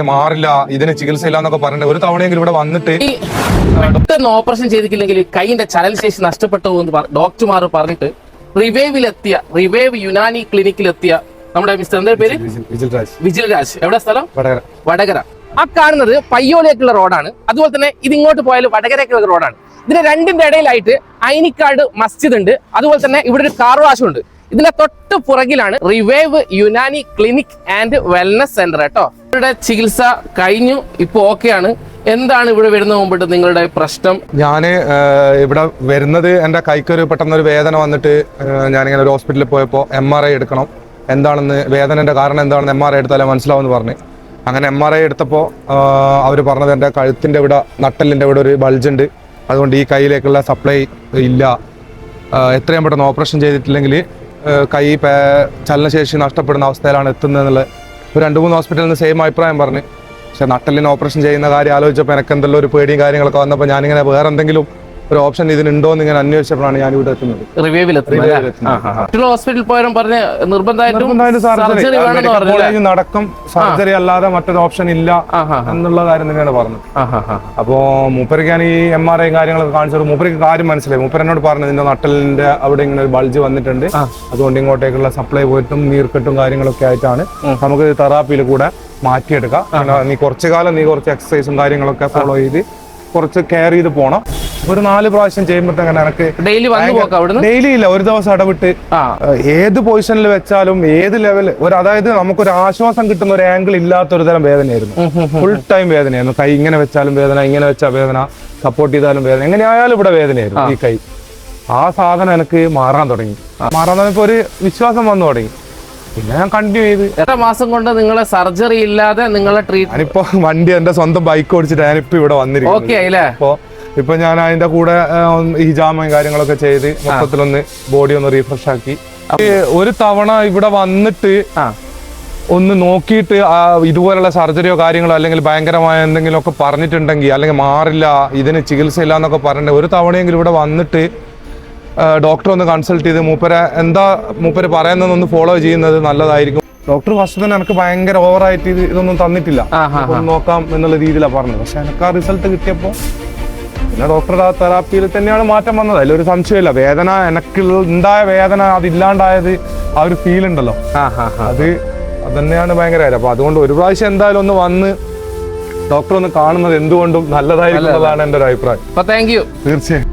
മാറില്ല, ഇതിന് ചികിത്സയില്ല എന്നൊക്കെ പറഞ്ഞിട്ട് ഒരു തവണയെങ്കിലും ഇവിടെ വന്നിട്ട് പെട്ടെന്ന് ഓപ്പറേഷൻ ചെയ്തിട്ടില്ലെങ്കിൽ കൈയിന്റെ ചലനശേഷി നഷ്ടപ്പെട്ടു എന്ന് ഡോക്ടർമാർ പറഞ്ഞിട്ട് റിവൈവ് യുനാനി ക്ലിനിക്കിലെത്തിയ നമ്മുടെ മിസ്റ്റർ എന്താ പേര് വിജിൽ രാജ്. എവിടെ സ്ഥലം? വടകര. ആ കാണുന്നത് പയ്യോലേക്കുള്ള റോഡാണ്. അതുപോലെ തന്നെ ഇത് ഇങ്ങോട്ട് പോയാൽ വടകരക്കുള്ള റോഡാണ്. ഇതിന് രണ്ടിന്റെ ഇടയിലായിട്ട് ഐനിക്കാട് മസ്ജിദ് ഉണ്ട്. അതുപോലെ തന്നെ ഇവിടെ ഒരു കാർ വാഷ് ഉണ്ട്. ഇതിന്റെ തൊട്ട് പുറകിലാണ് revive Unani clinic and wellness centre കേട്ടോ. ഇവരുടെ ചികിത്സ കഴിഞ്ഞു, ഇപ്പൊ ഓക്കെയാണ്. എന്താണ് ഇവിടെ വരുന്ന മുമ്പിട്ട് നിങ്ങളുടെ പ്രശ്നം? ഞാൻ ഇവിടെ വരുന്നത് എൻ്റെ കൈക്കൊരു പെട്ടെന്നൊരു വേദന വന്നിട്ട് ഞാനിങ്ങനെ ഒരു ഹോസ്പിറ്റലിൽ പോയപ്പോൾ MRI എടുക്കണം, എന്താണെന്ന് വേദനയുടെ കാരണം എന്താണെന്ന് MRI എടുത്താലേ മനസ്സിലാവുമെന്ന് പറഞ്ഞു. അങ്ങനെ MRI എടുത്തപ്പോൾ അവർ പറഞ്ഞത് എൻ്റെ കഴുത്തിൻ്റെ ഇവിടെ നട്ടലിൻ്റെ ഇവിടെ ഒരു ബൾജ് ഉണ്ട്, അതുകൊണ്ട് ഈ കൈയിലേക്കുള്ള സപ്ലൈ ഇല്ല, എത്രയും പെട്ടെന്ന് ഓപ്പറേഷൻ ചെയ്തിട്ടില്ലെങ്കിൽ കൈ ചലനശേഷി നഷ്ടപ്പെടുന്ന അവസ്ഥയിലാണ് എത്തുന്നതെന്നുള്ള ഒരു 2-3 ഹോസ്പിറ്റലിൽ നിന്ന് സെയിം അഭിപ്രായം പറഞ്ഞു. പക്ഷെ നട്ടലിന് ഓപ്പറേഷൻ ചെയ്യുന്ന കാര്യം ആലോചിച്ചപ്പോൾ എനിക്ക് എന്തെല്ലാം ഒരു പേടിയും കാര്യങ്ങളൊക്കെ വന്നപ്പോൾ ഞാനിങ്ങനെ വേറെ എന്തെങ്കിലും ഒരു ഓപ്ഷൻ ഇതിനുണ്ടോ എന്ന് ഇങ്ങനെ അന്വേഷിച്ചപ്പോഴാണ് ഞാൻ ഇവിടെ എത്തുന്നത്. ഹോസ്പിറ്റലിൽ പോയാലും പറഞ്ഞ കോളേജ് നടക്കും, സർജറി അല്ലാതെ മറ്റൊരു ഓപ്ഷൻ ഇല്ല എന്നുള്ള കാര്യം തന്നെയാണ് പറഞ്ഞത്. അപ്പോ മൂപ്പർക്ക് ഞാൻ ഈ MRI കാര്യങ്ങളൊക്കെ കാണിച്ചപ്പോൾ മൂപ്പർക്ക് കാര്യം മനസ്സിലായി. മൂപ്പരനോട് പറഞ്ഞു നിന്റെ നട്ടലിന്റെ അവിടെ ഇങ്ങനെ ഒരു ബൾജ് വന്നിട്ടുണ്ട്, അതുകൊണ്ട് ഇങ്ങോട്ടേക്കുള്ള സപ്ലൈ പോയിട്ടും നീർക്കെട്ടും കാര്യങ്ങളൊക്കെ ആയിട്ടാണ് നമുക്ക് തെറാപ്പിയിൽ കൂടെ മാറ്റിയെടുക്കാം. നീ കുറച്ചു കാലം നീ കുറച്ച് എക്സസൈസും കാര്യങ്ങളൊക്കെ ഫോളോ ചെയ്ത് കുറച്ച് കെയർ ചെയ്ത് പോണം. ഒരു 4 പ്രാവശ്യം ചെയ്യുമ്പോഴത്തേക്ക് എനിക്ക് ഡെയിലി ഇല്ല, ഒരു ദിവസം ഇടവിട്ട് ഏത് പൊസിഷനിൽ വെച്ചാലും ഏത് ലെവല് അതായത് നമുക്കൊരു ആശ്വാസം കിട്ടുന്ന ഒരു ആംഗിൾ ഇല്ലാത്ത ഒരു തരം വേദനയായിരുന്നു. Full time വേദനയായിരുന്നു. കൈ ഇങ്ങനെ വെച്ചാലും വേദന, ഇങ്ങനെ വെച്ചാൽ വേദന, സപ്പോർട്ട് ചെയ്താലും വേദന, എങ്ങനെയായാലും ഇവിടെ വേദനയായിരുന്നു ഈ കൈ. ആ സാധനം എനിക്ക് മാറാൻ തുടങ്ങി ഒരു വിശ്വാസം വന്നു തുടങ്ങി. പിന്നെ ഞാൻ കണ്ടിന്യൂ ചെയ്ത് എത്ര മാസം കൊണ്ട് നിങ്ങളെ സർജറി ഇല്ലാതെ നിങ്ങളെ ട്രീറ്റ്മെന്റ്? ഞാനിപ്പോ വണ്ടി എന്റെ സ്വന്തം ബൈക്ക് ഓടിച്ചിട്ട് ഞാനിപ്പോ ഇവിടെ വന്നിരിക്കുന്നു. ഇപ്പൊ ഞാൻ അതിന്റെ കൂടെ ഹിജാമയും കാര്യങ്ങളൊക്കെ ചെയ്ത് മൊത്തത്തിലൊന്ന് ബോഡി ഒന്ന് റീഫ്രഷ് ആക്കി. ഒരു തവണ ഇവിടെ വന്നിട്ട് ഒന്ന് നോക്കിയിട്ട് ഇതുപോലുള്ള സർജറിയോ കാര്യങ്ങളോ അല്ലെങ്കിൽ ഭയങ്കരമായ എന്തെങ്കിലും ഒക്കെ പറഞ്ഞിട്ടുണ്ടെങ്കിൽ അല്ലെങ്കിൽ മാറില്ല, ഇതിന് ചികിത്സയില്ല എന്നൊക്കെ പറഞ്ഞിട്ട് ഒരു തവണയെങ്കിലും ഇവിടെ വന്നിട്ട് ഡോക്ടർ ഒന്ന് കൺസൾട്ട് ചെയ്ത് മൂപ്പര് പറയുന്നതൊന്ന് ഫോളോ ചെയ്യുന്നത് നല്ലതായിരിക്കും. ഡോക്ടർ ഫസ്റ്റ് തന്നെ എനിക്ക് ഭയങ്കര ഓവറായിട്ട് ഇതൊന്നും തന്നിട്ടില്ല, നോക്കാം എന്നുള്ള രീതിയിലാണ് പറഞ്ഞത്. പക്ഷെ എനിക്ക് ആ റിസൾട്ട് കിട്ടിയപ്പോൾ പിന്നെ ഡോക്ടറുടെ ആ തെറാപ്പിയിൽ തന്നെയാണ് മാറ്റം വന്നത്. അതിലൊരു സംശയമില്ല. വേദന എനിക്ക് ഉണ്ടായ വേദന അതില്ലാണ്ടായത് ആ ഒരു ഫീൽ ഉണ്ടല്ലോ, അത് തന്നെയാണ് ഭയങ്കര കാര്യം. അപ്പൊ അതുകൊണ്ട് ഒരു പ്രാവശ്യം എന്തായാലും ഒന്ന് വന്ന് ഡോക്ടർ ഒന്ന് കാണുന്നത് എന്തുകൊണ്ടും നല്ലതായിരിക്കും എന്നതാണ് എൻ്റെ ഒരു അഭിപ്രായം. തീർച്ചയായും.